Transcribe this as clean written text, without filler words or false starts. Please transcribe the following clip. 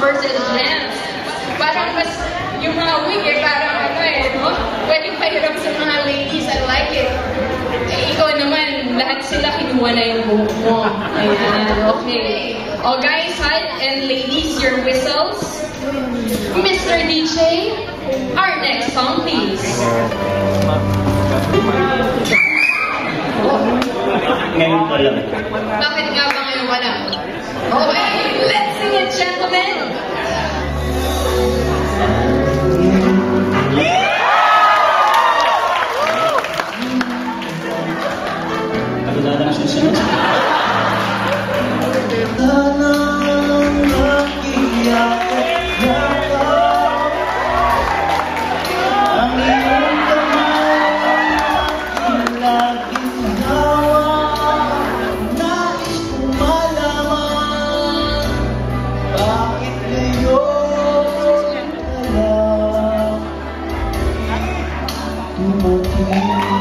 shorts and jeans. Parang mas, yung mga wig parang ano no? Pwedeng pahiram sa mga ladies, I like it. Ikaw naman, lahat sila kinuha na yung buhok mo. Ayan, okay. Oh guys, hi, and ladies, your whistles. Mr. DJ, our next song, please. Ngayon pa lang. Bakit nga ba ngayon wala? Okay, let's sing it, gentlemen. Wala na susunod. Thank you.